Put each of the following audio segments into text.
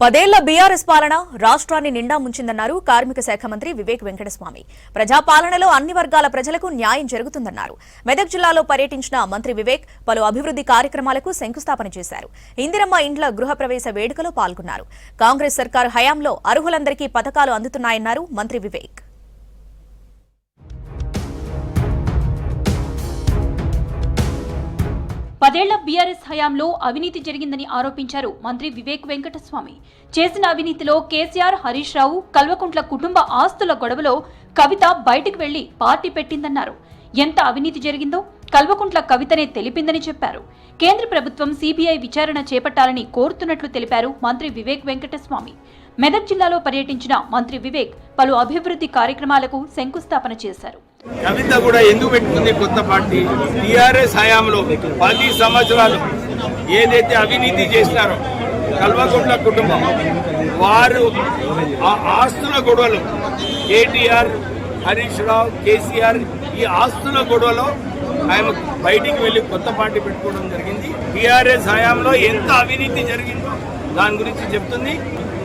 10 BRS పాలన రాష్ట్రాన్ని నిండా ముంచిందన్నారు కార్మిక శాఖ మంత్రి వివేక్ వెంకటస్వామి. ప్రజాపాలనలో అన్ని వర్గాల ప్రజలకు న్యాయం జరుగుతుందన్నారు. మెదక్ జిల్లాలో పర్యటించిన మంత్రి వివేక్ పలు అభివృద్ధి కార్యక్రమాలకు శంకుస్థాపన చేశారు. ఇందిరమ్మ ఇండ్ల గృహప్రవేశ వేడుకలో పాల్గొన్నారు. కాంగ్రెస్ సర్కారు హయాంలో అర్హులందరికీ పథకాలు అందుతున్నాయన్నారు మంత్రి వివేక్. 10 బీఆర్ఎస్ హయాంలో అవినీతి జరిగిందని ఆరోపించారు మంత్రి వివేక్ వెంకటస్వామి. చేసిన అవినీతిలో కేసీఆర్, హరీష్ రావు, కల్వకుంట్ల కుటుంబ ఆస్తుల గొడవలో కవిత బయటికి వెళ్లి పార్టీ పెట్టిందన్నారు. ఎంత అవినీతి జరిగిందో కల్వకుంట్ల కవితనే తెలిపిందని చెప్పారు. కేంద్ర ప్రభుత్వం సిబిఐ విచారణ చేపట్టాలని కోరుతున్నట్లు తెలిపారు మంత్రి వివేక్ వెంకటస్వామి. మెదక్ జిల్లాలో పర్యటించిన మంత్రి వివేక్ పలు అభివృద్ధి కార్యక్రమాలకు శంకుస్థాపన చేశారు. కవిత కూడా ఎందుకు పెట్టుకుంది కొత్త పార్టీ? టీఆర్ఎస్ హయాంలో 10 సంవత్సరాలు ఏదైతే అవినీతి చేసినారో కల్వకుంట్ల కుటుంబం, వారు ఆ ఆస్తుల గొడవలు, కేటీఆర్, హరీష్ రావు, కేసీఆర్, ఈ ఆస్తుల గొడవలో ఆయన బయటికి వెళ్లి కొత్త పార్టీ పెట్టుకోవడం జరిగింది. టీఆర్ఎస్ హయాంలో ఎంత అవినీతి జరిగిందో దాని గురించి చెప్తుంది.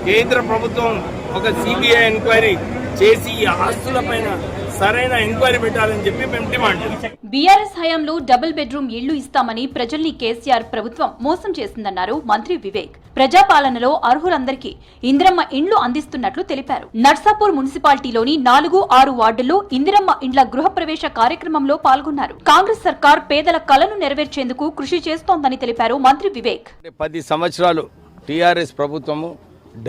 కేంద్ర ప్రభుత్వం ఒక సిబిఐ ఎంక్వైరీ చేసి ఈ ఆస్తుల పైన సరైన ఎంక్వైరీ పెట్టాలని చెప్పి మేము డిమాండ్ చేస్తాం. బీఆర్ఎస్ హయాంలో డబుల్ బెడ్రూమ్ ఇళ్లు ఇస్తామని ప్రజల్ని కేసీఆర్ ప్రభుత్వం మోసం చేసిందన్నారు మంత్రి వివేక్. ప్రజాపాలనలో అర్హులందరికీ ఇందిరమ్మ ఇండ్లు అందిస్తున్నట్లు తెలిపారు. నర్సాపూర్ మున్సిపాలిటీలోని 4, 6 వార్డుల్లో ఇందిరమ్మ ఇండ్ల గృహప్రవేశ కార్యక్రమంలో పాల్గొన్నారు. కాంగ్రెస్ సర్కార్ పేదల కలను నెరవేర్చేందుకు కృషి చేస్తోందని తెలిపారు మంత్రి వివేక్. 10 సంవత్సరాలు టీఆర్ఎస్ ప్రభుత్వము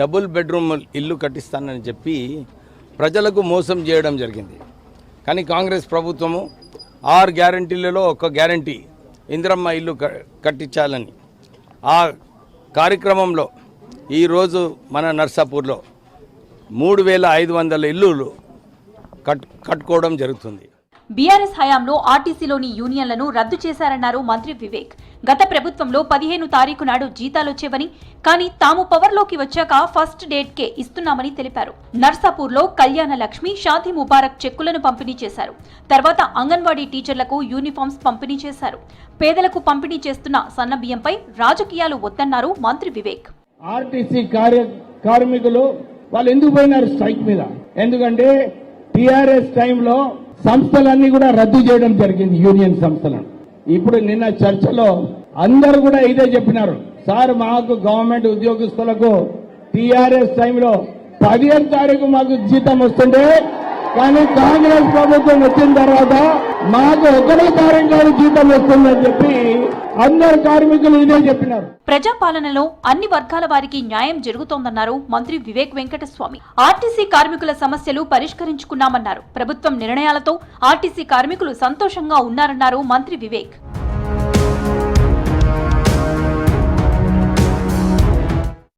డబుల్ బెడ్రూమ్ ఇల్లు కట్టిస్తానని చెప్పి ప్రజలకు మోసం చేయడం జరిగింది. కానీ కాంగ్రెస్ ప్రభుత్వము 6 గ్యారంటీలలో ఒక గ్యారంటీ ఇందిరమ్మ ఇల్లు కట్టించాలని ఆ కార్యక్రమంలో ఈరోజు మన నర్సాపూర్లో 3500 ఇల్లులు కట్టుకోవడం జరుగుతుంది. బీఆర్ఎస్ హయాంలో ఆర్టీసీలోని యూనియన్లను రద్దు చేశారన్నారు మంత్రి వివేక్. గత ప్రభుత్వంలో 15 తారీఖు నాడు జీతాలొచ్చేవని, కానీ తాము పవర్లోకి వచ్చాక ఫస్ట్ డేట్కే ఇస్తున్నామని తెలిపారు. నర్సాపూర్లో కళ్యాణ లక్ష్మి, షాదీ ముబారక్ చెక్కులను పంపిణీ చేశారు. తర్వాత అంగన్వాడీ టీచర్లకు యూనిఫామ్స్ పంపిణీ చేశారు. పేదలకు పంపిణీ చేస్తున్న సన్నబియ్యంపై రాజకీయాలు వద్దన్నారు మంత్రి వివేక్. ఆర్టీసీ కార్మికులు వాళ్ళు ఎందుకు పోయినారు స్ట్రైక్ మీద? ఎందుకంటే టీఆర్ఎస్ టైంలో సంస్థలన్నీ కూడా రద్దు చేయడం జరిగింది, యూనియన్ సంస్థలను. ఇప్పుడు నిన్న చర్చలో అందరూ కూడా ఇదే చెప్పినారు, సార్ మాకు గవర్నమెంట్ ఉద్యోగస్తులకు టీఆర్ఎస్ టైంలో 15వ తారీఖు మాకు జీతం వస్తుండే, కానీ కాంగ్రెస్ ప్రభుత్వం వచ్చిన తర్వాత మాకు 1వ తారీఖు నాడు జీతం వస్తుందని చెప్పి అందరు కార్మికులు ఇదే చెప్పినారు. ప్రజాపాలనలో అన్ని వర్గాల వారికి న్యాయం జరుగుతోందన్నారు మంత్రి వివేక్ వెంకటస్వామి. ఆర్టీసీ కార్మికుల సమస్యలు పరిష్కరించుకున్నామన్నారు. ప్రభుత్వం నిర్ణయాలతో ఆర్టీసీ కార్మికులు సంతోషంగా ఉన్నారన్నారు మంత్రి వివేక్.